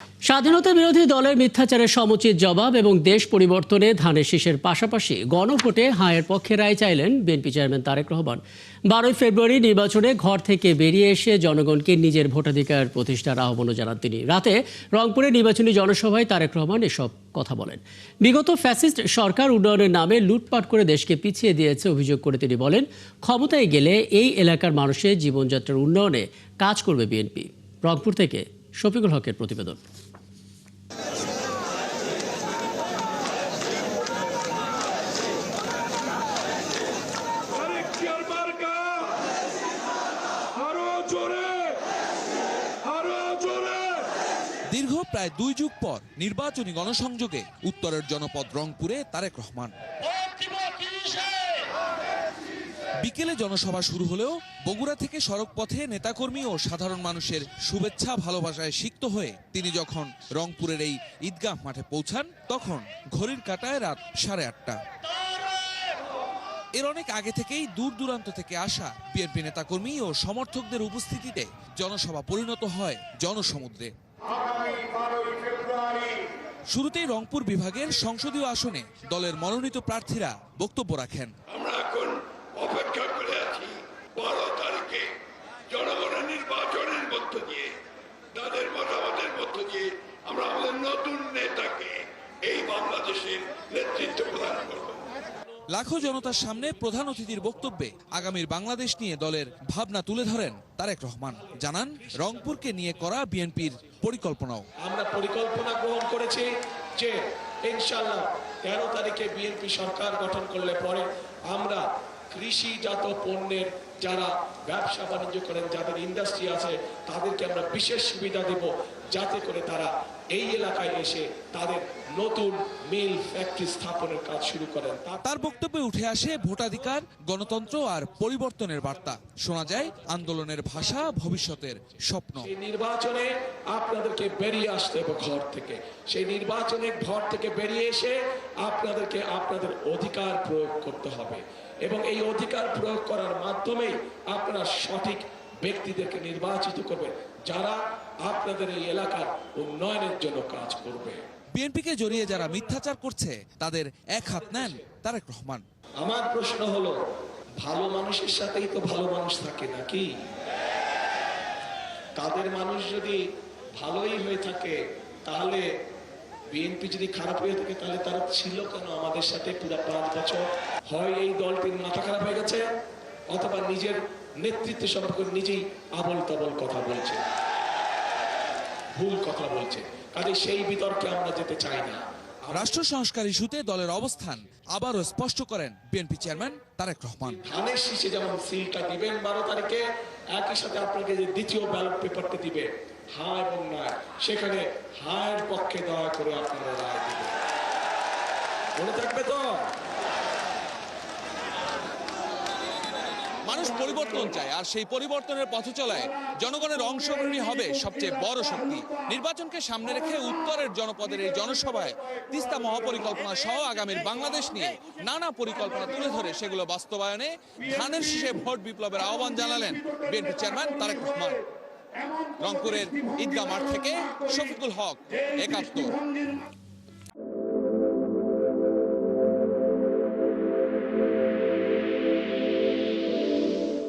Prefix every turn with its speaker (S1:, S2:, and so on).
S1: স্বাধীনতা বিরোধী দলের মিথ্যাচারের সমুচিত জবাব এবং দেশ পরিবর্তনে ধানের শীষের পাশাপাশি গণভোটে হায়ের পক্ষে রায় চাইলেন বিএনপি চেয়ারম্যান তারেক রহমান। 12 ফেব্রুয়ারি নির্বাচনে ঘর থেকে বেরিয়ে এসে জনগণকে নিজের ভোটাধিকার প্রতিষ্ঠার আহ্বানও জানান তিনি। রাতে রংপুরে নির্বাচনী জনসভায় তারেক রহমান এসব কথা বলেন। বিগত ফ্যাসিস্ট সরকার উন্নয়নের নামে লুটপাট করে দেশকে পিছিয়ে দিয়েছে অভিযোগ করে তিনি বলেন, ক্ষমতায় গেলে এই এলাকার মানুষের জীবনযাত্রার উন্নয়নে কাজ করবে বিএনপি। রংপুর থেকে শফিকুল হকের প্রতিবেদন।
S2: দীর্ঘ প্রায় 2 যুগ পর নির্বাচনী গণসংযোগে উত্তরের জনপদ রংপুরে তারেক রহমান। বিকেলে জনসভা শুরু হলেও বগুড়া থেকে সড়ক পথে নেতাকর্মী ও সাধারণ মানুষের শুভেচ্ছা ভালোবাসায় সিক্ত হয়ে তিনি যখন রংপুরের এই ঈদগাহ মাঠে পৌঁছান তখন ঘড়ির কাঁটায় রাত 8:30। এর অনেক আগে থেকেই দূর দূরান্ত থেকে আসা বিএনপি নেতাকর্মী ও সমর্থকদের উপস্থিতিতে জনসভা পরিণত হয় জনসমুদ্রে। শুরুতেই রংপুর বিভাগের সংসদীয় আসনে দলের মনোনীত প্রার্থীরা বক্তব্য রাখেন।
S3: আমরা এখন অপেক্ষা করে আছি 12 তারিখে জনগণের নির্বাচনের মধ্য দিয়ে, তাদের মতামতের মধ্য দিয়ে আমরা আমাদের নতুন নেতাকে এই বাংলাদেশের নেতৃত্ব প্রদান করব।
S2: লাখো জনতার সামনে প্রধান অতিথির বক্তব্যে আগামীর বাংলাদেশ নিয়ে দলের ভাবনা তুলে ধরেন তারেক রহমান। জানান, রংপুরকে নিয়ে করা বিএনপির পরিকল্পনাও।
S4: আমরা পরিকল্পনা গ্রহণ করেছি যে ইনশাআল্লাহ 13 তারিখে বিএনপি সরকার গঠন করলে পরে আমরা কৃষিজাত পণ্যের যারা ব্যবসা বাণিজ্য করেন, যাদের ইন্ডাস্ট্রি আছে, তাদেরকে আমরা বিশেষ সুবিধা দেব, যাতে করে তারা এই এলাকায় এসে তাদের নতুন মিল ফ্যাক্টরি স্থাপনের কাজ শুরু করেন।
S2: তার বক্তব্যে উঠে আসে ভোটাধিকার, গণতন্ত্র আর পরিবর্তনের বার্তা। শোনা যায় আন্দোলনের ভাষা, ভবিষ্যতের স্বপ্ন।
S4: এই নির্বাচনে আপনাদেরকে বেরিয়ে আসতে হবে ঘর থেকে। সেই নির্বাচনের ঘর থেকে বেরিয়ে এসে আপনাদেরকে আপনাদের অধিকার প্রয়োগ করতে হবে এবং এই অধিকার প্রয়োগ করার মাধ্যমেই আপনারা সঠিক ব্যক্তিদেরকে নির্বাচিত করবেন, যারা আপনাদের এই এলাকার উন্নয়নের জন্য কাজ করবে।
S2: বিএনপিকে জড়িয়ে যারা মিথ্যাচার করছে তাদের এক হাত নেন তারেক রহমান।
S4: আমার প্রশ্ন হলো, ভালো মানুষের সাথেই তো ভালো মানুষ থাকে নাকি? তাদের মানুষ যদি ভালোই হয়ে থাকে, তাহলে বিএনপি যদি খারাপ হয়ে থাকে তাহলে তারা ছিল কেন আমাদের সাথে পুরো 5 বছর? হয় এই দলটির মাথা খারাপ হয়ে গেছে, অথবা নিজের নেতৃত্ব সম্পর্কে নিজেই আবল তাবল কথা বলছে, ভুল কথা বলছে। কাজে সেই বিতর্কে আমরা যেতে চাই না।
S2: রাষ্ট্র সংস্কার ইস্যুতে দলের অবস্থান আবারও স্পষ্ট করেন বিএনপি চেয়ারম্যান তারেক রহমান।
S4: ধানের শীষে যেমন সিলটা দিবেন 12 তারিখে, একই সাথে আপনাকে যে দ্বিতীয় ব্যালট পেপারটা দিবে হ্যাঁ এবং না, সেখানে হায়ের পক্ষে দয়া করে আপনারা রায় দিবেন। মনে থাকবে তো?
S2: মানুষ পরিবর্তন চায়, আর সেই পরিবর্তনের পথ চলায় জনগণের অংশগ্রহণই হবে সবচেয়ে বড় শক্তি। নির্বাচনকে সামনে রেখে উত্তরের জনপদের এই জনসভায় তিস্তা মহাপরিকল্পনা সহ আগামীর বাংলাদেশ নিয়ে নানা পরিকল্পনা তুলে ধরে সেগুলো বাস্তবায়নে ধানের শীষে ভোট বিপ্লবের আহ্বান জানালেন বিএনপি চেয়ারম্যান তারেক রহমান। রংপুরের ঈদগাহ মাঠ থেকে শফিকুল হক, 71।